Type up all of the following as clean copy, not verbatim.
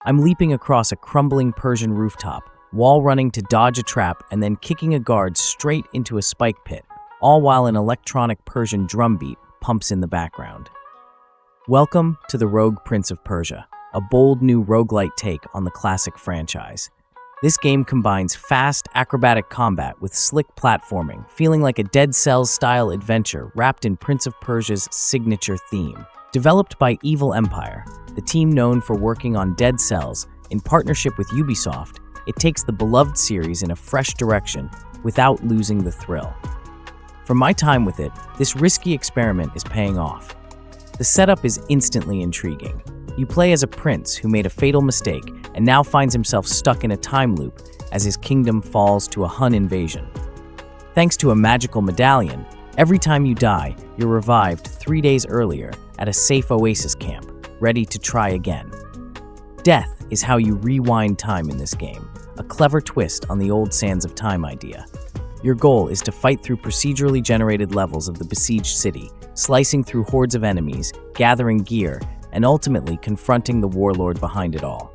I'm leaping across a crumbling Persian rooftop, wall running to dodge a trap, and then kicking a guard straight into a spike pit, all while an electronic Persian drumbeat pumps in the background. Welcome to the Rogue Prince of Persia, a bold new roguelite take on the classic franchise. This game combines fast, acrobatic combat with slick platforming, feeling like a Dead Cells-style adventure wrapped in Prince of Persia's signature theme. Developed by Evil Empire, the team known for working on Dead Cells, in partnership with Ubisoft, it takes the beloved series in a fresh direction without losing the thrill. From my time with it, this risky experiment is paying off. The setup is instantly intriguing. You play as a prince who made a fatal mistake and now finds himself stuck in a time loop as his kingdom falls to a Hun invasion. Thanks to a magical medallion, every time you die, you're revived 3 days earlier at a safe oasis camp, ready to try again. Death is how you rewind time in this game, a clever twist on the old Sands of Time idea. Your goal is to fight through procedurally generated levels of the besieged city, slicing through hordes of enemies, gathering gear, and ultimately confronting the warlord behind it all.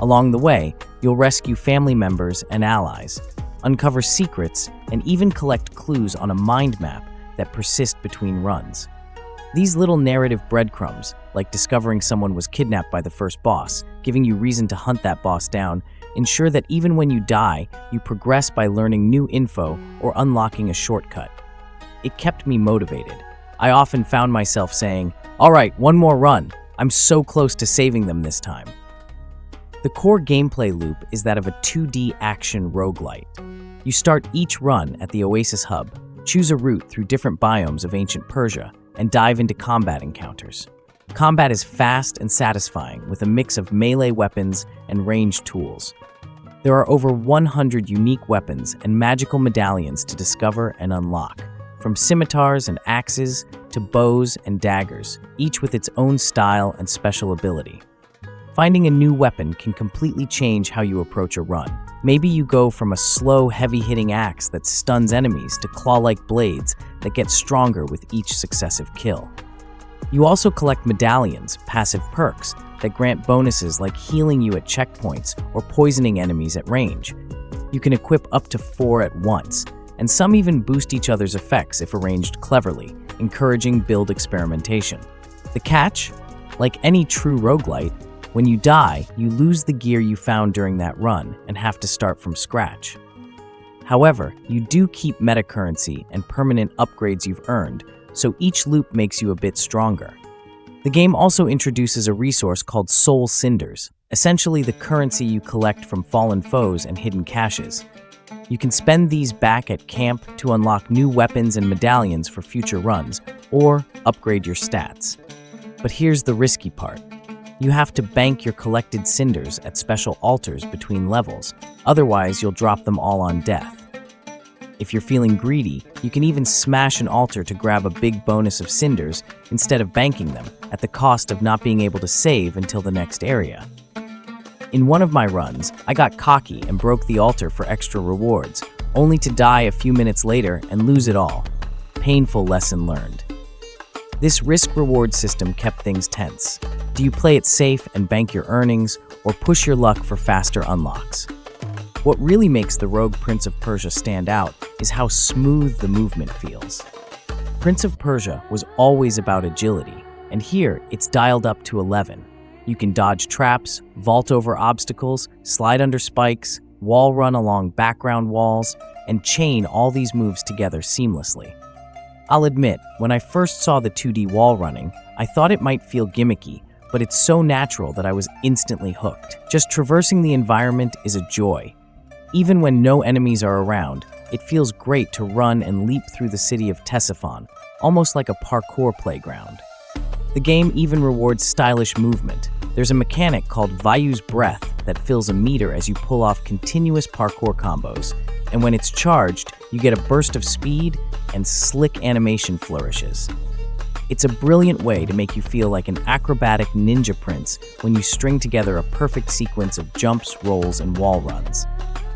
Along the way, you'll rescue family members and allies, uncover secrets, and even collect clues on a mind map that persist between runs. These little narrative breadcrumbs, like discovering someone was kidnapped by the first boss, giving you reason to hunt that boss down, ensure that even when you die, you progress by learning new info or unlocking a shortcut. It kept me motivated. I often found myself saying, "All right, one more run. I'm so close to saving them this time." The core gameplay loop is that of a 2D action roguelite. You start each run at the Oasis Hub, choose a route through different biomes of ancient Persia, and dive into combat encounters. Combat is fast and satisfying with a mix of melee weapons and ranged tools. There are over 100 unique weapons and magical medallions to discover and unlock, from scimitars and axes to bows and daggers, each with its own style and special ability. Finding a new weapon can completely change how you approach a run. Maybe you go from a slow, heavy-hitting axe that stuns enemies to claw-like blades that get stronger with each successive kill. You also collect medallions, passive perks, that grant bonuses like healing you at checkpoints or poisoning enemies at range. You can equip up to 4 at once, and some even boost each other's effects if arranged cleverly, encouraging build experimentation. The catch? Like any true roguelite, when you die, you lose the gear you found during that run and have to start from scratch. However, you do keep metacurrency and permanent upgrades you've earned, so each loop makes you a bit stronger. The game also introduces a resource called Soul Cinders, essentially the currency you collect from fallen foes and hidden caches. You can spend these back at camp to unlock new weapons and medallions for future runs, or upgrade your stats. But here's the risky part. You have to bank your collected cinders at special altars between levels, otherwise you'll drop them all on death. If you're feeling greedy, you can even smash an altar to grab a big bonus of cinders instead of banking them, at the cost of not being able to save until the next area. In one of my runs, I got cocky and broke the altar for extra rewards, only to die a few minutes later and lose it all. Painful lesson learned. This risk-reward system kept things tense. Do you play it safe and bank your earnings, or push your luck for faster unlocks? What really makes the Rogue Prince of Persia stand out is how smooth the movement feels. Prince of Persia was always about agility, and here it's dialed up to 11. You can dodge traps, vault over obstacles, slide under spikes, wall run along background walls, and chain all these moves together seamlessly. I'll admit, when I first saw the 2D wall running, I thought it might feel gimmicky, but it's so natural that I was instantly hooked. Just traversing the environment is a joy. Even when no enemies are around, it feels great to run and leap through the city of Ctesiphon, almost like a parkour playground. The game even rewards stylish movement. There's a mechanic called Vayu's Breath that fills a meter as you pull off continuous parkour combos, and when it's charged, you get a burst of speed and slick animation flourishes. It's a brilliant way to make you feel like an acrobatic ninja prince when you string together a perfect sequence of jumps, rolls, and wall runs.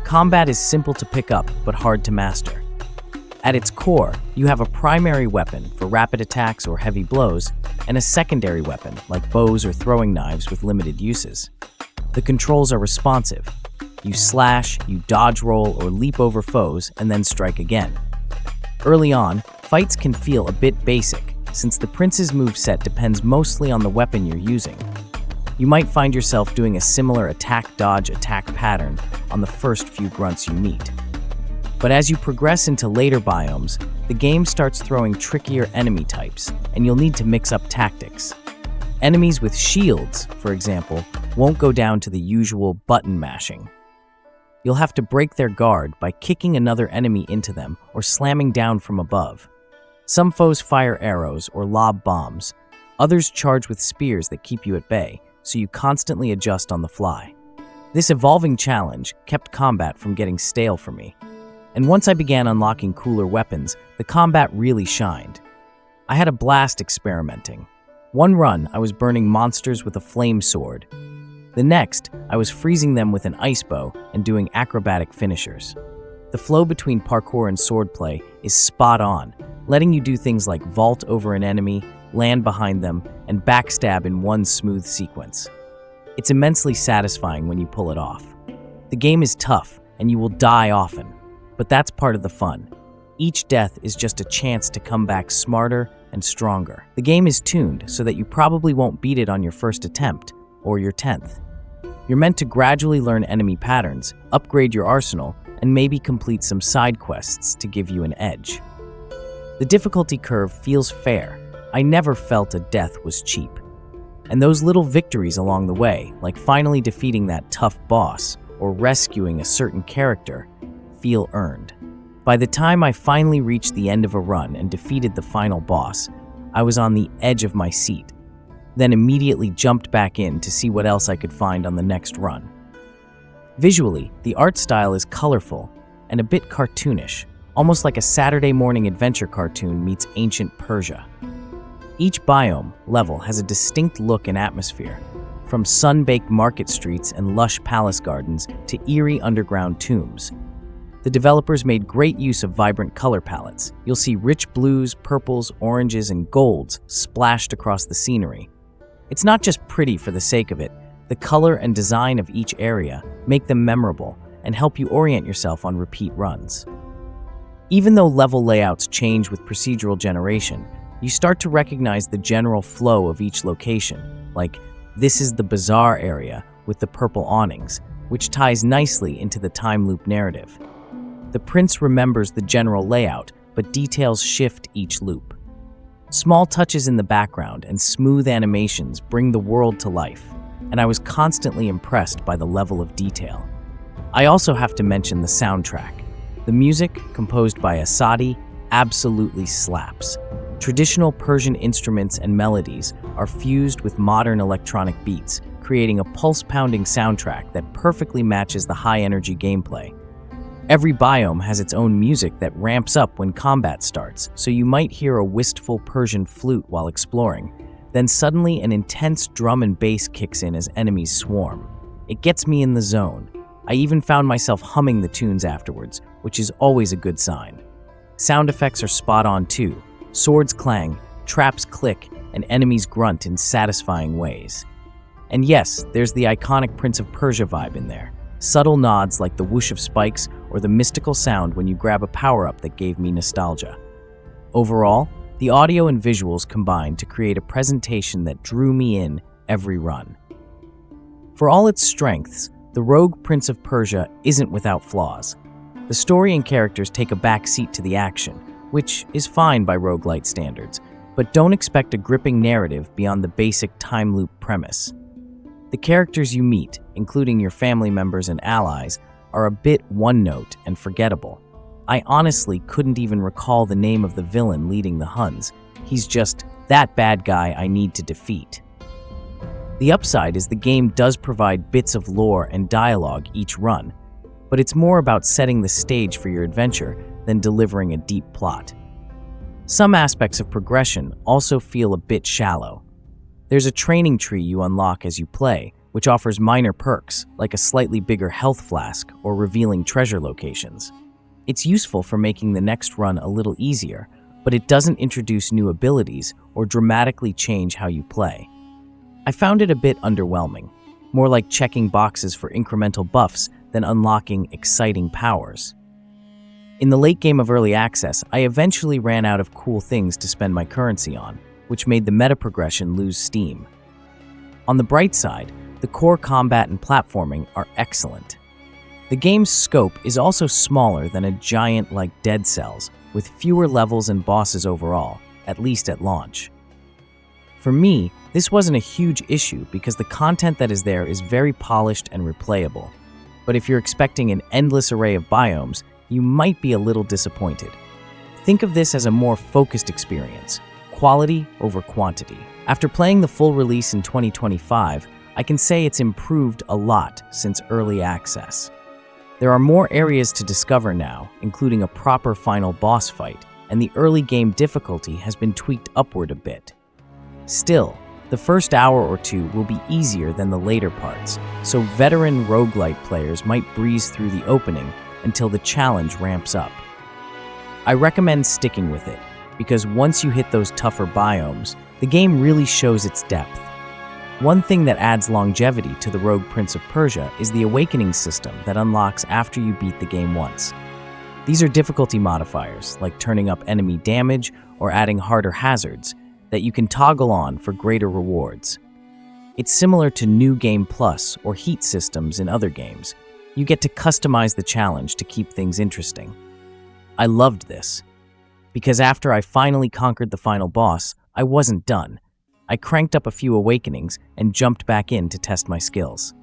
Combat is simple to pick up, but hard to master. At its core, you have a primary weapon for rapid attacks or heavy blows, and a secondary weapon like bows or throwing knives with limited uses. The controls are responsive. You slash, you dodge roll, or leap over foes, and then strike again. Early on, fights can feel a bit basic, since the prince's moveset depends mostly on the weapon you're using. You might find yourself doing a similar attack-dodge-attack pattern on the first few grunts you meet. But as you progress into later biomes, the game starts throwing trickier enemy types, and you'll need to mix up tactics. Enemies with shields, for example, won't go down to the usual button mashing. You'll have to break their guard by kicking another enemy into them or slamming down from above. Some foes fire arrows or lob bombs. Others charge with spears that keep you at bay, so you constantly adjust on the fly. This evolving challenge kept combat from getting stale for me. And once I began unlocking cooler weapons, the combat really shined. I had a blast experimenting. One run, I was burning monsters with a flame sword. The next, I was freezing them with an ice bow and doing acrobatic finishers. The flow between parkour and swordplay is spot on, letting you do things like vault over an enemy, land behind them, and backstab in one smooth sequence. It's immensely satisfying when you pull it off. The game is tough, and you will die often, but that's part of the fun. Each death is just a chance to come back smarter and stronger. The game is tuned so that you probably won't beat it on your first attempt, or your 10th. You're meant to gradually learn enemy patterns, upgrade your arsenal, and maybe complete some side quests to give you an edge. The difficulty curve feels fair. I never felt a death was cheap. And those little victories along the way, like finally defeating that tough boss or rescuing a certain character, feel earned. By the time I finally reached the end of a run and defeated the final boss, I was on the edge of my seat, then immediately jumped back in to see what else I could find on the next run. Visually, the art style is colorful and a bit cartoonish, almost like a Saturday morning adventure cartoon meets ancient Persia. Each biome level has a distinct look and atmosphere, from sun-baked market streets and lush palace gardens to eerie underground tombs. The developers made great use of vibrant color palettes. You'll see rich blues, purples, oranges, and golds splashed across the scenery. It's not just pretty for the sake of it. The color and design of each area make them memorable and help you orient yourself on repeat runs. Even though level layouts change with procedural generation, you start to recognize the general flow of each location, like this is the bazaar area with the purple awnings, which ties nicely into the time loop narrative. The prince remembers the general layout, but details shift each loop. Small touches in the background and smooth animations bring the world to life, and I was constantly impressed by the level of detail. I also have to mention the soundtrack. The music, composed by Asadi, absolutely slaps. Traditional Persian instruments and melodies are fused with modern electronic beats, creating a pulse-pounding soundtrack that perfectly matches the high-energy gameplay. Every biome has its own music that ramps up when combat starts, so you might hear a wistful Persian flute while exploring. Then suddenly an intense drum and bass kicks in as enemies swarm. It gets me in the zone. I even found myself humming the tunes afterwards, which is always a good sign. Sound effects are spot on too. Swords clang, traps click, and enemies grunt in satisfying ways. And yes, there's the iconic Prince of Persia vibe in there. Subtle nods like the whoosh of spikes or the mystical sound when you grab a power-up that gave me nostalgia. Overall, the audio and visuals combined to create a presentation that drew me in every run. For all its strengths, the Rogue Prince of Persia isn't without flaws. The story and characters take a back seat to the action, which is fine by roguelite standards, but don't expect a gripping narrative beyond the basic time loop premise. The characters you meet, including your family members and allies, are a bit one-note and forgettable. I honestly couldn't even recall the name of the villain leading the Huns. He's just that bad guy I need to defeat. The upside is the game does provide bits of lore and dialogue each run, but it's more about setting the stage for your adventure than delivering a deep plot. Some aspects of progression also feel a bit shallow. There's a training tree you unlock as you play, which offers minor perks, like a slightly bigger health flask or revealing treasure locations. It's useful for making the next run a little easier, but it doesn't introduce new abilities or dramatically change how you play. I found it a bit underwhelming. more like checking boxes for incremental buffs than unlocking exciting powers. In the late game of early access, I eventually ran out of cool things to spend my currency on, which made the meta progression lose steam. On the bright side, the core combat and platforming are excellent. The game's scope is also smaller than a giant like Dead Cells, with fewer levels and bosses overall, at least at launch. For me, this wasn't a huge issue because the content that is there is very polished and replayable. But if you're expecting an endless array of biomes, you might be a little disappointed. Think of this as a more focused experience, quality over quantity. After playing the full release in 2025, I can say it's improved a lot since early access. There are more areas to discover now, including a proper final boss fight, and the early game difficulty has been tweaked upward a bit. Still, the first hour or two will be easier than the later parts, so veteran roguelite players might breeze through the opening until the challenge ramps up. I recommend sticking with it, because once you hit those tougher biomes, the game really shows its depth. One thing that adds longevity to the Rogue Prince of Persia is the awakening system that unlocks after you beat the game once. These are difficulty modifiers, like turning up enemy damage or adding harder hazards, that you can toggle on for greater rewards. It's similar to New Game Plus or Heat systems in other games. You get to customize the challenge to keep things interesting. I loved this, because after I finally conquered the final boss, I wasn't done. I cranked up a few awakenings and jumped back in to test my skills.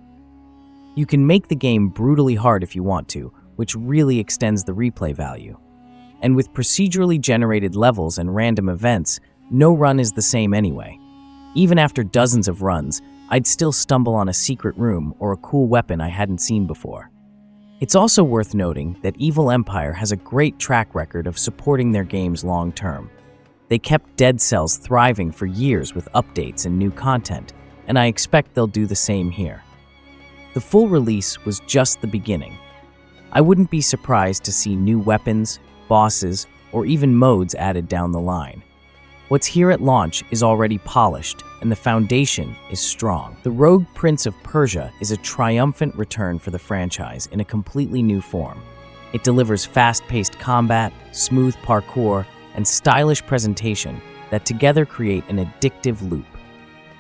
You can make the game brutally hard if you want to, which really extends the replay value. And with procedurally generated levels and random events, no run is the same anyway. Even after dozens of runs, I'd still stumble on a secret room or a cool weapon I hadn't seen before. It's also worth noting that Evil Empire has a great track record of supporting their games long-term. They kept Dead Cells thriving for years with updates and new content, and I expect they'll do the same here. The full release was just the beginning. I wouldn't be surprised to see new weapons, bosses, or even modes added down the line. What's here at launch is already polished, and the foundation is strong. The Rogue Prince of Persia is a triumphant return for the franchise in a completely new form. It delivers fast-paced combat, smooth parkour, and stylish presentation that together create an addictive loop.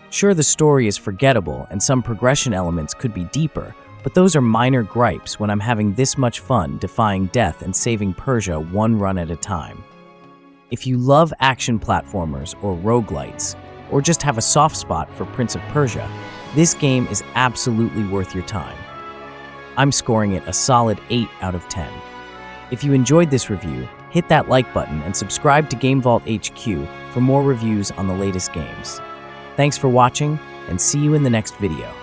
Sure, the story is forgettable and some progression elements could be deeper, but those are minor gripes when I'm having this much fun defying death and saving Persia one run at a time. If you love action platformers or roguelites, or just have a soft spot for Prince of Persia, this game is absolutely worth your time. I'm scoring it a solid 8 out of 10. If you enjoyed this review, hit that like button and subscribe to GameVault HQ for more reviews on the latest games. Thanks for watching, and see you in the next video.